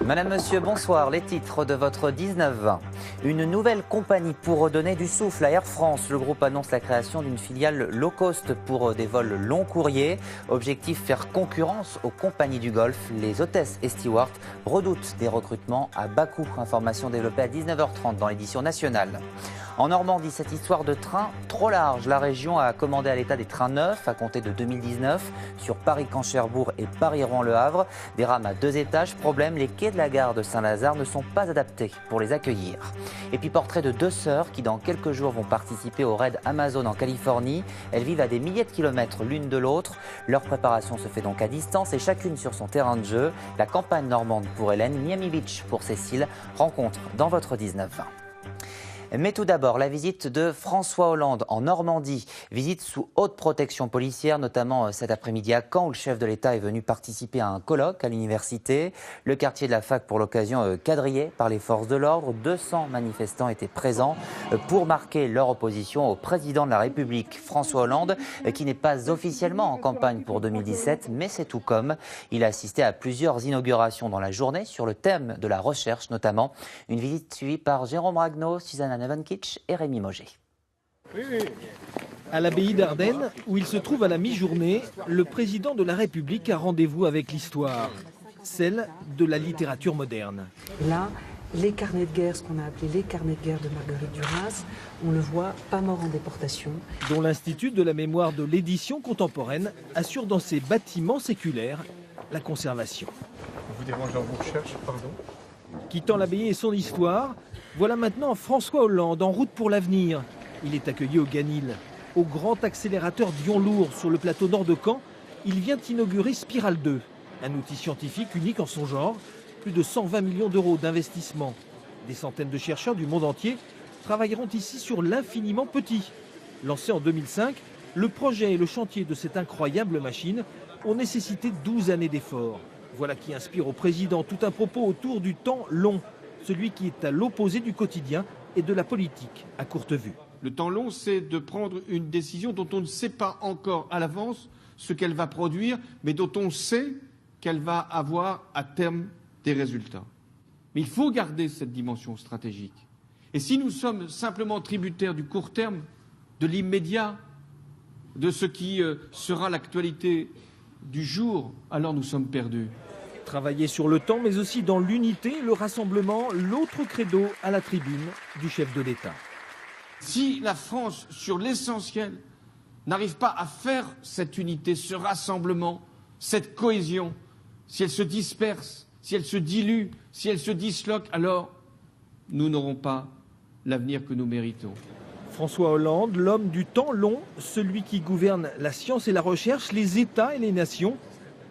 Madame, Monsieur, bonsoir. Les titres de votre 19-20. Une nouvelle compagnie pour redonner du souffle à Air France. Le groupe annonce la création d'une filiale low cost pour des vols long courriers. Objectif, faire concurrence aux compagnies du Golfe. Les hôtesses et stewards redoutent des recrutements à bas coût. Information développée à 19h30 dans l'édition nationale. En Normandie, cette histoire de train trop large. La région a commandé à l'État des trains neufs à compter de 2019 sur Paris-Caen-Cherbourg et Paris-Rouen-Le Havre. Des rames à 2 étages. Problème, les quais de la gare de Saint-Lazare ne sont pas adaptés pour les accueillir. Et puis portrait de 2 sœurs qui dans quelques jours vont participer au raid Amazon en Californie. Elles vivent à des milliers de kilomètres l'une de l'autre. Leur préparation se fait donc à distance et chacune sur son terrain de jeu. La campagne normande pour Hélène, Miami Beach pour Cécile. Rencontre dans votre 19-20. Mais tout d'abord, la visite de François Hollande en Normandie. Visite sous haute protection policière, notamment cet après-midi à Caen, où le chef de l'État est venu participer à un colloque à l'université. Le quartier de la fac, pour l'occasion, quadrillé par les forces de l'ordre. 200 manifestants étaient présents pour marquer leur opposition au président de la République, François Hollande, qui n'est pas officiellement en campagne pour 2017, mais c'est tout comme. Il a assisté à plusieurs inaugurations dans la journée sur le thème de la recherche, notamment. Une visite suivie par Jérôme Ragnaud, Susanna Nevenkitsch et Rémi Moget. À l'abbaye d'Ardenne, où il se trouve à la mi-journée, le président de la République a rendez-vous avec l'histoire, celle de la littérature moderne. Là, les carnets de guerre, ce qu'on a appelé les carnets de guerre de Marguerite Duras, on le voit, pas mort en déportation. Dont l'Institut de la mémoire de l'édition contemporaine assure dans ses bâtiments séculaires la conservation. Vous dérangez dans vos recherches, pardon. Quittant l'abbaye et son histoire, voilà maintenant François Hollande en route pour l'avenir. Il est accueilli au Ganil, au grand accélérateur Dion-Lourd sur le plateau nord de Caen. Il vient inaugurer Spiral 2, un outil scientifique unique en son genre. Plus de 120 millions d'euros d'investissement. Des centaines de chercheurs du monde entier travailleront ici sur l'infiniment petit. Lancé en 2005, le projet et le chantier de cette incroyable machine ont nécessité 12 années d'efforts. Voilà qui inspire au président tout un propos autour du temps long, celui qui est à l'opposé du quotidien et de la politique à courte vue. Le temps long, c'est de prendre une décision dont on ne sait pas encore à l'avance ce qu'elle va produire, mais dont on sait qu'elle va avoir à terme des résultats. Mais il faut garder cette dimension stratégique. Et si nous sommes simplement tributaires du court terme, de l'immédiat, de ce qui sera l'actualité du jour, alors nous sommes perdus. Travailler sur le temps, mais aussi dans l'unité, le rassemblement, l'autre credo à la tribune du chef de l'État. Si la France, sur l'essentiel, n'arrive pas à faire cette unité, ce rassemblement, cette cohésion, si elle se disperse, si elle se dilue, si elle se disloque, alors nous n'aurons pas l'avenir que nous méritons. François Hollande, l'homme du temps long, celui qui gouverne la science et la recherche, les États et les nations.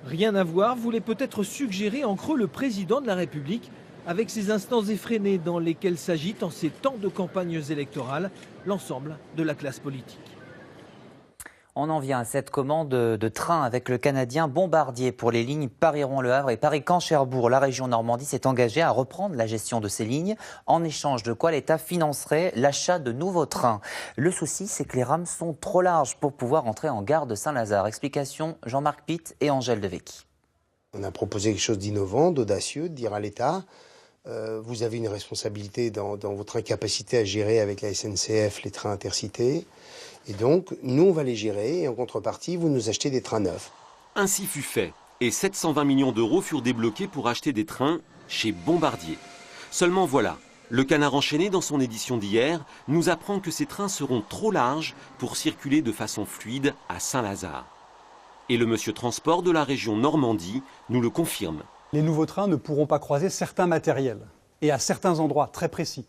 Rien à voir, voulait peut-être suggérer en creux le président de la République avec ces instants effrénés dans lesquels s'agite en ces temps de campagnes électorales l'ensemble de la classe politique. On en vient à cette commande de train avec le Canadien Bombardier pour les lignes Paris-Rouen-Le Havre et Paris-Caen-Cherbourg. La région Normandie s'est engagée à reprendre la gestion de ces lignes, en échange de quoi l'État financerait l'achat de nouveaux trains. Le souci, c'est que les rames sont trop larges pour pouvoir entrer en gare de Saint-Lazare. Explication Jean-Marc Pitt et Angèle Devecchi. On a proposé quelque chose d'innovant, d'audacieux, de dire à l'État vous avez une responsabilité dans votre incapacité à gérer avec la SNCF les trains intercités. Et donc, nous, on va les gérer et en contrepartie, vous nous achetez des trains neufs. Ainsi fut fait. Et 720 millions d'euros furent débloqués pour acheter des trains chez Bombardier. Seulement voilà, le Canard enchaîné dans son édition d'hier nous apprend que ces trains seront trop larges pour circuler de façon fluide à Saint-Lazare. Et le monsieur transport de la région Normandie nous le confirme. Les nouveaux trains ne pourront pas croiser certains matériels et à certains endroits très précis.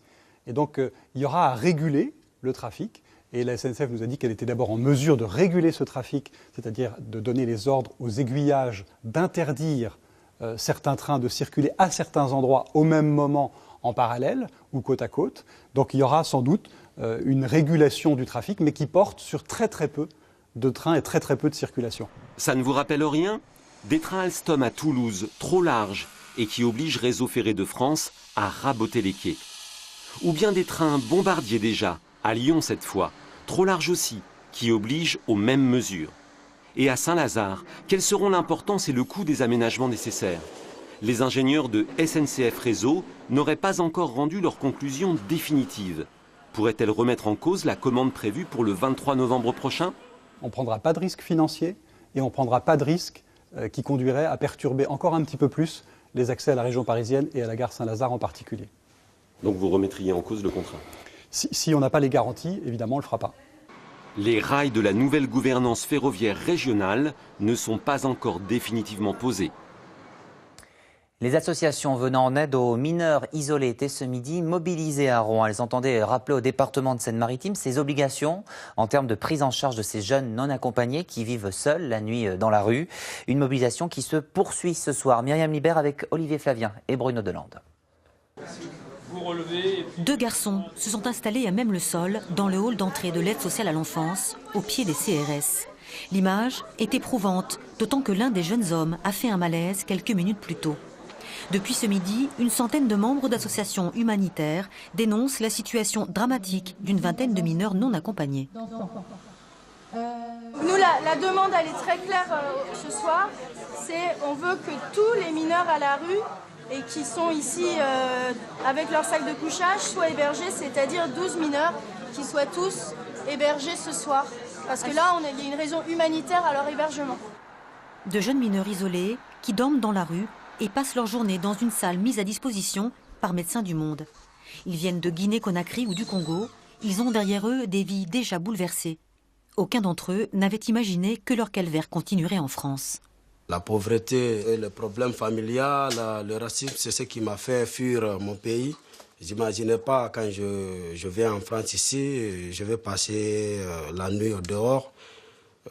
Et donc, il y aura à réguler le trafic. Et la SNCF nous a dit qu'elle était d'abord en mesure de réguler ce trafic, c'est-à-dire de donner les ordres aux aiguillages, d'interdire certains trains de circuler à certains endroits au même moment en parallèle ou côte à côte. Donc il y aura sans doute une régulation du trafic, mais qui porte sur très peu de trains et très peu de circulation. Ça ne vous rappelle rien ? Des trains Alstom à Toulouse, trop larges, et qui obligent Réseau Ferré de France à raboter les quais. Ou bien des trains Bombardier déjà, à Lyon cette fois, trop larges aussi, qui obligent aux mêmes mesures. Et à Saint-Lazare, quels seront l'importance et le coût des aménagements nécessaires ? Les ingénieurs de SNCF Réseau n'auraient pas encore rendu leur conclusion définitive. Pourrait-elle remettre en cause la commande prévue pour le 23 novembre prochain? On ne prendra pas de risque financier et on ne prendra pas de risque qui conduirait à perturber encore un petit peu plus les accès à la région parisienne et à la gare Saint-Lazare en particulier. Donc vous remettriez en cause le contrat? Si on n'a pas les garanties, évidemment, on ne le fera pas. Les rails de la nouvelle gouvernance ferroviaire régionale ne sont pas encore définitivement posés. Les associations venant en aide aux mineurs isolés étaient ce midi mobilisées à Rouen. Elles entendaient rappeler au département de Seine-Maritime ses obligations en termes de prise en charge de ces jeunes non accompagnés qui vivent seuls la nuit dans la rue. Une mobilisation qui se poursuit ce soir. Myriam Libert avec Olivier Flavien et Bruno Delande. Deux garçons se sont installés à même le sol dans le hall d'entrée de l'aide sociale à l'enfance, au pied des CRS. L'image est éprouvante, d'autant que l'un des jeunes hommes a fait un malaise quelques minutes plus tôt. Depuis ce midi, une centaine de membres d'associations humanitaires dénoncent la situation dramatique d'une vingtaine de mineurs non accompagnés. Nous, la demande, elle est très claire ce soir. On veut que tous les mineurs à la rue et qui sont ici avec leur sac de couchage soient hébergés, c'est-à-dire 12 mineurs qui soient tous hébergés ce soir. Parce que là, il y a une raison humanitaire à leur hébergement. De jeunes mineurs isolés qui dorment dans la rue et passent leur journée dans une salle mise à disposition par Médecins du Monde. Ils viennent de Guinée-Conakry ou du Congo. Ils ont derrière eux des vies déjà bouleversées. Aucun d'entre eux n'avait imaginé que leur calvaire continuerait en France. La pauvreté et le problème familial, le racisme, c'est ce qui m'a fait fuir mon pays. Je n'imaginais pas quand je viens en France ici, je vais passer la nuit au dehors.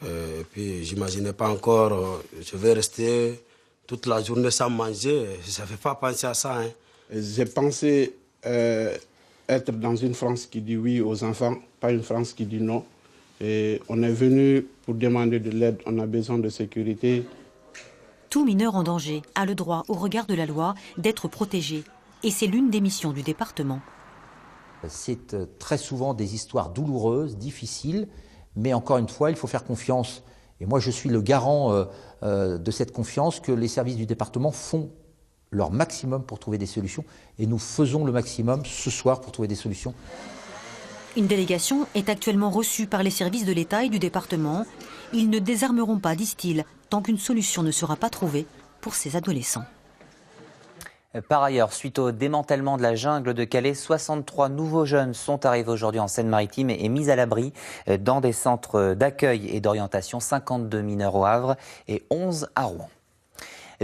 Et puis je n'imaginais pas encore, je vais rester toute la journée sans manger. Je n'avais pas pensé à ça. Hein. J'ai pensé être dans une France qui dit oui aux enfants, pas une France qui dit non. Et on est venu pour demander de l'aide, on a besoin de sécurité. Tout mineur en danger a le droit, au regard de la loi, d'être protégé. Et c'est l'une des missions du département. C'est très souvent des histoires douloureuses, difficiles, mais encore une fois, il faut faire confiance. Et moi, je suis le garant de cette confiance que les services du département font leur maximum pour trouver des solutions. Et nous faisons le maximum ce soir pour trouver des solutions. Une délégation est actuellement reçue par les services de l'État et du département. Ils ne désarmeront pas, disent-ils, tant qu'une solution ne sera pas trouvée pour ces adolescents. Par ailleurs, suite au démantèlement de la jungle de Calais, 63 nouveaux jeunes sont arrivés aujourd'hui en Seine-Maritime et mis à l'abri dans des centres d'accueil et d'orientation, 52 mineurs au Havre et 11 à Rouen.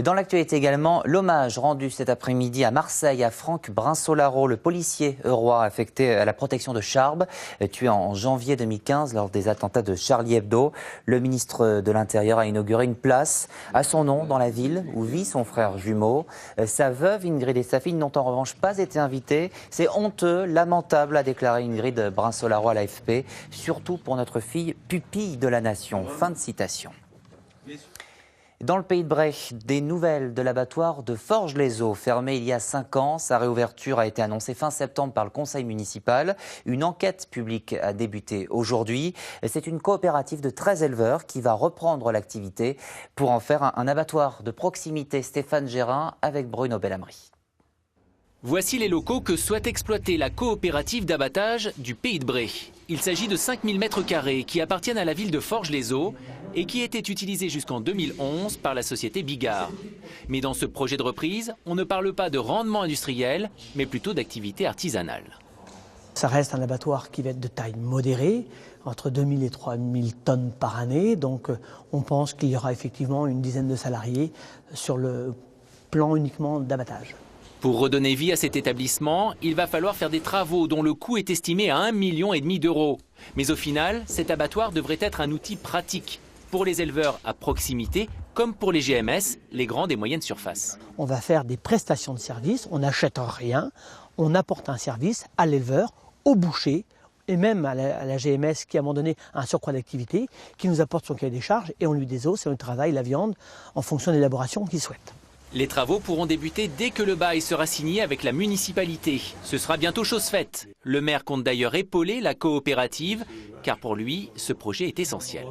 Dans l'actualité également, l'hommage rendu cet après-midi à Marseille à Franck Brinsolaro, le policier eurois affecté à la protection de Charbes, tué en janvier 2015 lors des attentats de Charlie Hebdo. Le ministre de l'Intérieur a inauguré une place à son nom dans la ville où vit son frère jumeau. Sa veuve Ingrid et sa fille n'ont en revanche pas été invitées. C'est honteux, lamentable, a déclaré Ingrid Brinsolaro à l'AFP, surtout pour notre fille, pupille de la nation. Fin de citation. Dans le Pays de Bray, des nouvelles de l'abattoir de Forges-les-Eaux, fermé il y a 5 ans. Sa réouverture a été annoncée fin septembre par le conseil municipal. Une enquête publique a débuté aujourd'hui. C'est une coopérative de 13 éleveurs qui va reprendre l'activité pour en faire un abattoir de proximité. Stéphane Gérin avec Bruno Bellamri. Voici les locaux que souhaite exploiter la coopérative d'abattage du Pays de Bray. Il s'agit de 5000 m² qui appartiennent à la ville de Forges-les-Eaux et qui étaient utilisés jusqu'en 2011 par la société Bigard. Mais dans ce projet de reprise, on ne parle pas de rendement industriel, mais plutôt d'activité artisanale. Ça reste un abattoir qui va être de taille modérée, entre 2000 et 3000 tonnes par année. Donc on pense qu'il y aura effectivement une dizaine de salariés sur le plan uniquement d'abattage. Pour redonner vie à cet établissement, il va falloir faire des travaux dont le coût est estimé à 1,5 million d'euros. Mais au final, cet abattoir devrait être un outil pratique pour les éleveurs à proximité, comme pour les GMS, les grandes et moyennes surfaces. On va faire des prestations de services, on n'achète rien, on apporte un service à l'éleveur, au boucher, et même à la GMS qui à un moment donné a un surcroît d'activité, qui nous apporte son cahier des charges et on lui désosse et on travaille la viande en fonction de l'élaboration qu'il souhaite. Les travaux pourront débuter dès que le bail sera signé avec la municipalité. Ce sera bientôt chose faite. Le maire compte d'ailleurs épauler la coopérative, car pour lui, ce projet est essentiel.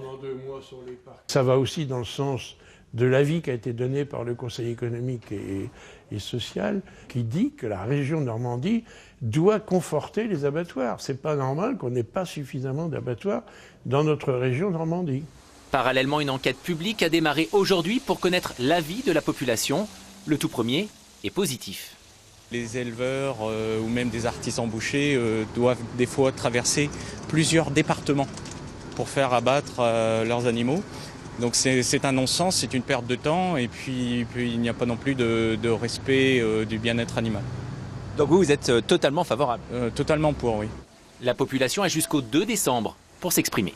Ça va aussi dans le sens de l'avis qui a été donné par le Conseil économique et social, qui dit que la région Normandie doit conforter les abattoirs. C'est pas normal qu'on n'ait pas suffisamment d'abattoirs dans notre région Normandie. Parallèlement, une enquête publique a démarré aujourd'hui pour connaître l'avis de la population. Le tout premier est positif. Les éleveurs ou même des artisans bouchers doivent des fois traverser plusieurs départements pour faire abattre leurs animaux. Donc c'est un non-sens, c'est une perte de temps et puis il n'y a pas non plus de respect du bien-être animal. Donc vous êtes totalement favorable? Totalement pour, oui. La population a jusqu'au 2 décembre pour s'exprimer.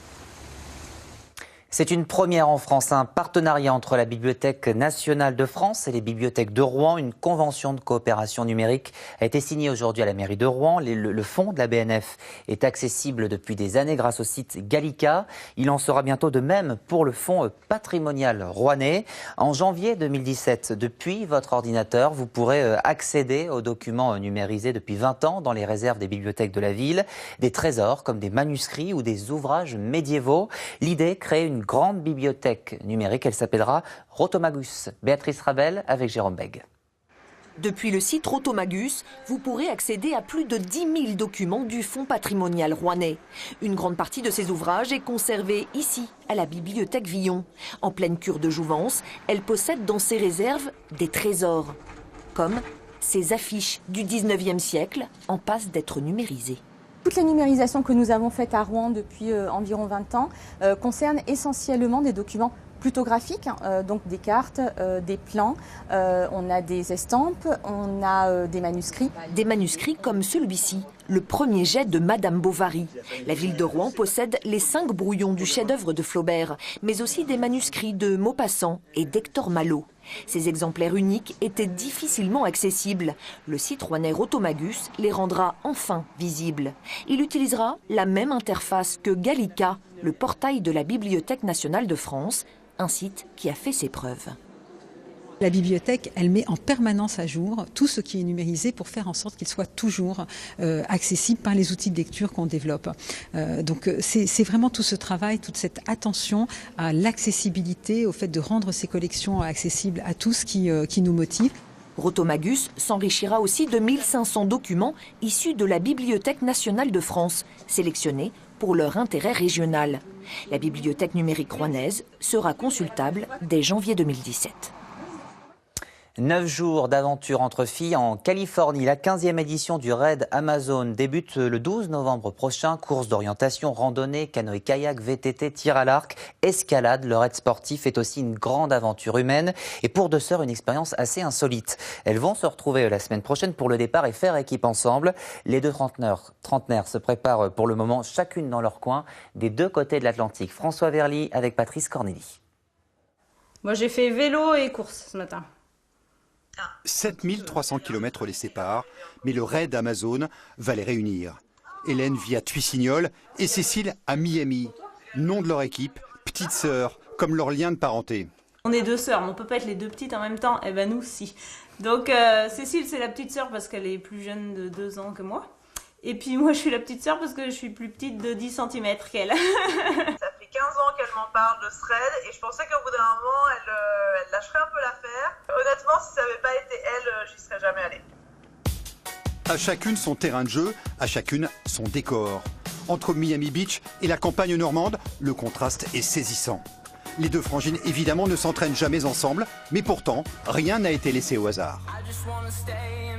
C'est une première en France, un partenariat entre la Bibliothèque nationale de France et les bibliothèques de Rouen. Une convention de coopération numérique a été signée aujourd'hui à la mairie de Rouen. Le fonds de la BNF est accessible depuis des années grâce au site Gallica. Il en sera bientôt de même pour le fonds patrimonial rouennais. En janvier 2017, depuis votre ordinateur, vous pourrez accéder aux documents numérisés depuis 20 ans dans les réserves des bibliothèques de la ville. Des trésors comme des manuscrits ou des ouvrages médiévaux. L'idée, créer une grande bibliothèque numérique, elle s'appellera Rotomagus. Béatrice Ravel avec Jérôme Beg. Depuis le site Rotomagus, vous pourrez accéder à plus de 10 000 documents du Fonds patrimonial rouennais. Une grande partie de ces ouvrages est conservée ici, à la bibliothèque Villon. En pleine cure de jouvence, elle possède dans ses réserves des trésors, comme ces affiches du 19e siècle en passe d'être numérisées. Toutes les numérisations que nous avons faites à Rouen depuis environ 20 ans concernent essentiellement des documents plutôt graphiques, donc des cartes, des plans, on a des estampes, on a des manuscrits. Des manuscrits comme celui-ci, le premier jet de Madame Bovary. La ville de Rouen possède les 5 brouillons du chef-d'œuvre de Flaubert, mais aussi des manuscrits de Maupassant et d'Hector Malot. Ces exemplaires uniques étaient difficilement accessibles. Le site rouennais Rotomagus les rendra enfin visibles. Il utilisera la même interface que Gallica, le portail de la Bibliothèque nationale de France, un site qui a fait ses preuves. La bibliothèque, elle met en permanence à jour tout ce qui est numérisé pour faire en sorte qu'il soit toujours accessible par les outils de lecture qu'on développe. Donc c'est vraiment tout ce travail, toute cette attention à l'accessibilité, au fait de rendre ces collections accessibles à tous qui nous motive. Rotomagus s'enrichira aussi de 1500 documents issus de la Bibliothèque nationale de France, sélectionnés pour leur intérêt régional. La bibliothèque numérique rouennaise sera consultable dès janvier 2017. 9 jours d'aventure entre filles en Californie. La 15e édition du Raid Amazon débute le 12 novembre prochain. Courses d'orientation, randonnée, canoë-kayak, VTT, tir à l'arc, escalade. Le raid sportif est aussi une grande aventure humaine. Et pour 2 sœurs, une expérience assez insolite. Elles vont se retrouver la semaine prochaine pour le départ et faire équipe ensemble. Les 2 trentenaires se préparent pour le moment chacune dans leur coin des 2 côtés de l'Atlantique. François Verly avec Patrice Cornélie. Moi j'ai fait vélo et course ce matin. 7300 km les séparent, mais le Raid Amazon va les réunir. Hélène vit à Tuissignol et Cécile à Miami. Nom de leur équipe, petite sœur, comme leur lien de parenté. On est 2 sœurs, mais on peut pas être les 2 petites en même temps. Eh ben nous, si. Donc Cécile, c'est la petite sœur parce qu'elle est plus jeune de 2 ans que moi. Et puis moi, je suis la petite sœur parce que je suis plus petite de 10 cm qu'elle. Ça fait 15 ans qu'elle m'en parle de ce raid et je pensais qu'au bout d'un moment, elle lâcherait un peu l'affaire. Honnêtement, si ça n'avait pas été elle, j'y serais jamais allée. À chacune son terrain de jeu, à chacune son décor. Entre Miami Beach et la campagne normande, le contraste est saisissant. Les 2 frangines, évidemment, ne s'entraînent jamais ensemble, mais pourtant, rien n'a été laissé au hasard.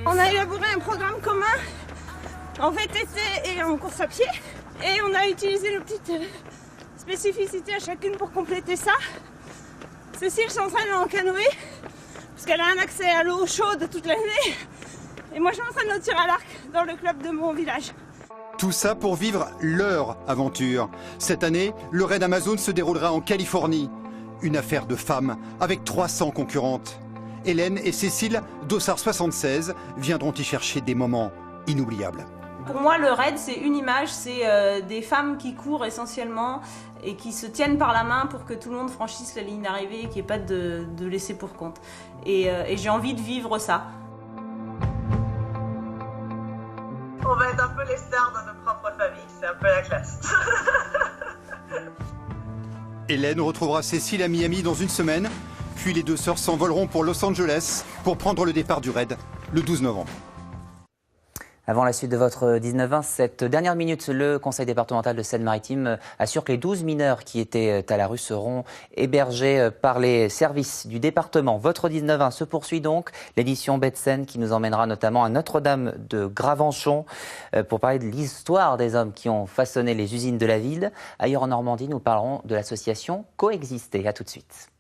On a élaboré un programme commun en VTT et en course à pied. Et on a utilisé nos petites spécificités à chacune pour compléter ça. Cécile s'entraîne en canoë, parce qu'elle a un accès à l'eau chaude toute l'année. Et moi je m'entraîne au tir à l'arc dans le club de mon village. Tout ça pour vivre leur aventure. Cette année, le Raid Amazon se déroulera en Californie. Une affaire de femmes avec 300 concurrentes. Hélène et Cécile, Dossard 76, viendront y chercher des moments inoubliables. Pour moi, le raid, c'est une image, c'est des femmes qui courent essentiellement et qui se tiennent par la main pour que tout le monde franchisse la ligne d'arrivée et qu'il n'y ait pas de laisser pour compte. Et j'ai envie de vivre ça. On va être un peu les stars de notre propre famille, c'est un peu la classe. Hélène retrouvera Cécile à Miami dans une semaine. Puis les deux sœurs s'envoleront pour Los Angeles pour prendre le départ du raid le 12 novembre. Avant la suite de votre 19-20, cette dernière minute, le Conseil départemental de Seine-Maritime assure que les 12 mineurs qui étaient à la rue seront hébergés par les services du département. Votre 19-20 se poursuit donc, l'édition Baie de Seine qui nous emmènera notamment à Notre-Dame de Gravenchon pour parler de l'histoire des hommes qui ont façonné les usines de la ville. Ailleurs en Normandie, nous parlerons de l'association Coexister. À tout de suite.